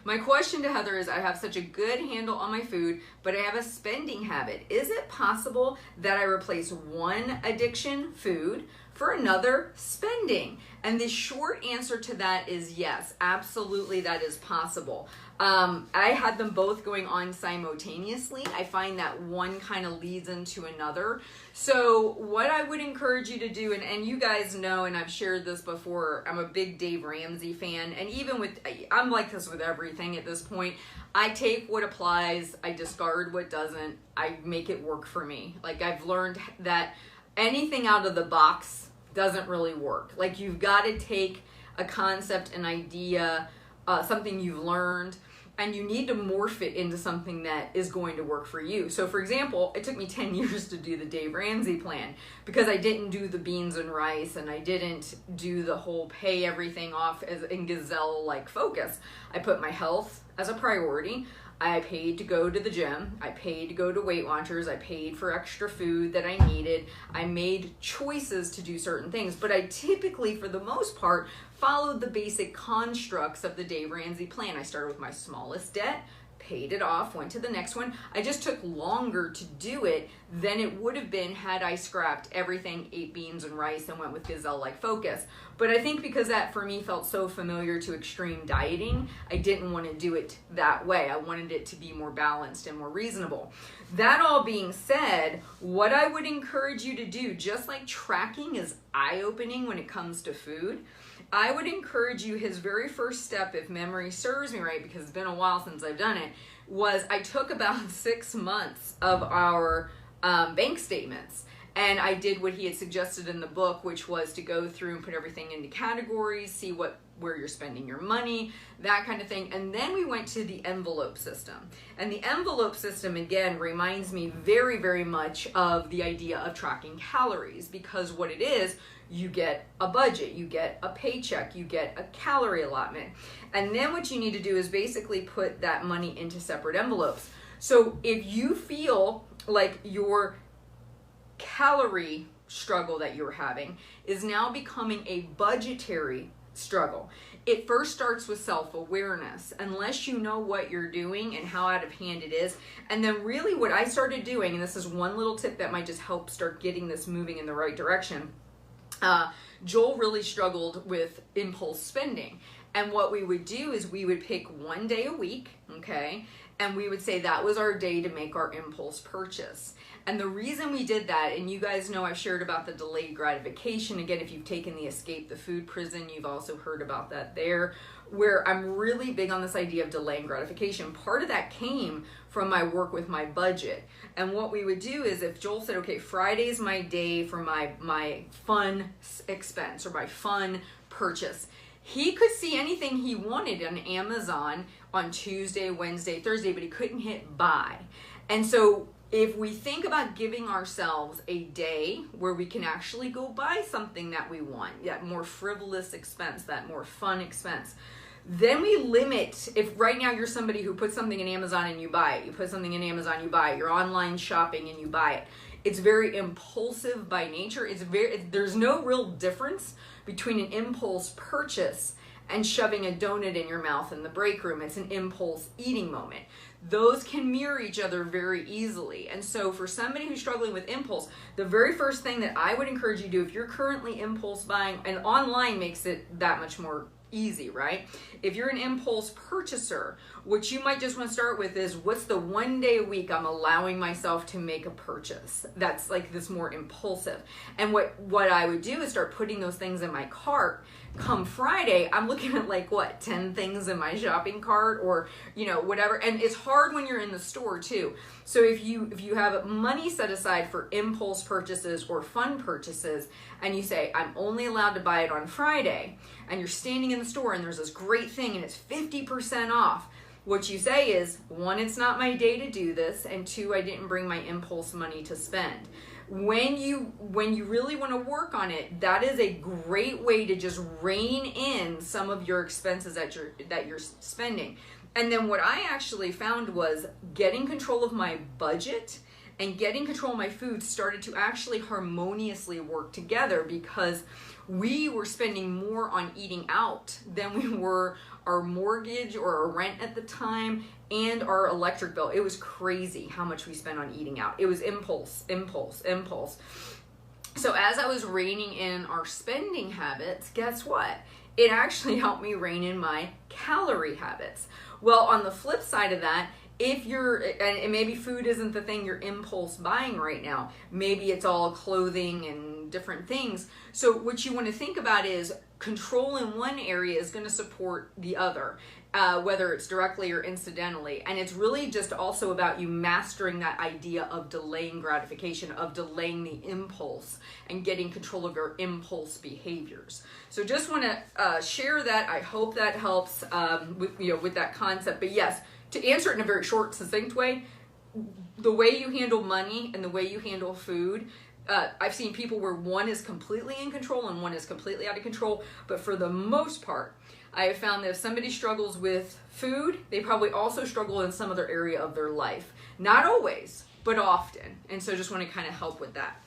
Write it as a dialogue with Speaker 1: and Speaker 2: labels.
Speaker 1: My question to Heather is, I have such a good handle on my food, but I have a spending habit. Is it possible that I replace one addiction, food, for another, spending? And the short answer to that is yes, absolutely, that is possible. I had them both going on simultaneously. I find that one kind of leads into another. So what I would encourage you to do, and you guys know, and I've shared this before, I'm a big Dave Ramsey fan, and even with, I'm like this with everything at this point. I take what applies, I discard what doesn't, I make it work for me. Like, I've learned that anything out of the box doesn't really work. Like, you've got to take a concept, an idea, something you've learned, and you need to morph it into something that is going to work for you. So for example, it took me 10 years to do the Dave Ramsey plan because I didn't do the beans and rice, and I didn't do the whole pay everything off as in gazelle-like focus. I put my health as a priority. I paid to go to the gym. I paid to go to Weight Watchers. I paid for extra food that I needed. I made choices to do certain things, but I typically, for the most part, followed the basic constructs of the Dave Ramsey plan. I started with my smallest debt, paid it off, went to the next one. I just took longer to do it than it would have been had I scrapped everything, ate beans and rice, and went with gazelle-like focus. But I think because that for me felt so familiar to extreme dieting, I didn't want to do it that way. I wanted it to be more balanced and more reasonable. That all being said, what I would encourage you to do, just like tracking is eye-opening when it comes to food, I would encourage you, his very first step, if memory serves me right, because it's been a while since I've done it, was I took about 6 months of our bank statements. And I did what he had suggested in the book, which was to go through and put everything into categories, see where you're spending your money, that kind of thing. And then we went to the envelope system. And the envelope system, again, reminds me very, very much of the idea of tracking calories, because what it is, you get a budget, you get a paycheck, you get a calorie allotment. And then what you need to do is basically put that money into separate envelopes. So if you feel like your calorie struggle that you're having is now becoming a budgetary struggle, it first starts with self-awareness, unless you know what you're doing and how out of hand it is. And then really what I started doing, and this is one little tip that might just help start getting this moving in the right direction. Joel really struggled with impulse spending. And what we would do is we would pick one day a week, okay? And we would say that was our day to make our impulse purchase. And the reason we did that, and you guys know I've shared about the delayed gratification. Again, if you've taken the Escape the Food Prison, you've also heard about that there, where I'm really big on this idea of delaying gratification. Part of that came from my work with my budget. And what we would do is if Joel said, okay, Friday's my day for my fun expense or my fun purchase, he could see anything he wanted on Amazon on Tuesday, Wednesday, Thursday, but he couldn't hit buy. And so if we think about giving ourselves a day where we can actually go buy something that we want, that more frivolous expense, that more fun expense, then we limit. If right now you're somebody who puts something in Amazon and you buy it, you put something in Amazon, you buy it, you're online shopping and you buy it, it's very impulsive by nature. There's no real difference between an impulse purchase and shoving a donut in your mouth in the break room. It's an impulse eating moment. Those can mirror each other very easily. And so for somebody who's struggling with impulse, the very first thing that I would encourage you to do, if you're currently impulse buying, and online makes it that much more easy, right? If you're an impulse purchaser, what you might just want to start with is, what's the one day a week I'm allowing myself to make a purchase that's like this more impulsive? And what I would do is start putting those things in my cart. Come Friday, I'm looking at like 10 things in my shopping cart, or whatever. And it's hard when you're in the store too. So if you have money set aside for impulse purchases or fun purchases, and you say, I'm only allowed to buy it on Friday, and you're standing in the store and there's this great thing and it's 50% off, what you say is, 1, it's not my day to do this, and 2, I didn't bring my impulse money to spend. When you really want to work on it, that is a great way to just rein in some of your expenses that you're spending. And then what I actually found was getting control of my budget and getting control of my food started to actually harmoniously work together, because we were spending more on eating out than we were our mortgage or our rent at the time and our electric bill. It was crazy how much we spent on eating out. It was impulse. So as I was reining in our spending habits, guess what? It actually helped me rein in my calorie habits. Well, on the flip side of that, if you're, and maybe food isn't the thing you're impulse buying right now, maybe it's all clothing and different things. So what you want to think about is control in one area is going to support the other, whether it's directly or incidentally. And it's really just also about you mastering that idea of delaying gratification, of delaying the impulse and getting control of your impulse behaviors. So just want to share that. I hope that helps with that concept. But yes, to answer it in a very short, succinct way, the way you handle money and the way you handle food, I've seen people where one is completely in control and one is completely out of control. But for the most part, I have found that if somebody struggles with food, they probably also struggle in some other area of their life. Not always, but often. And so just want to kind of help with that.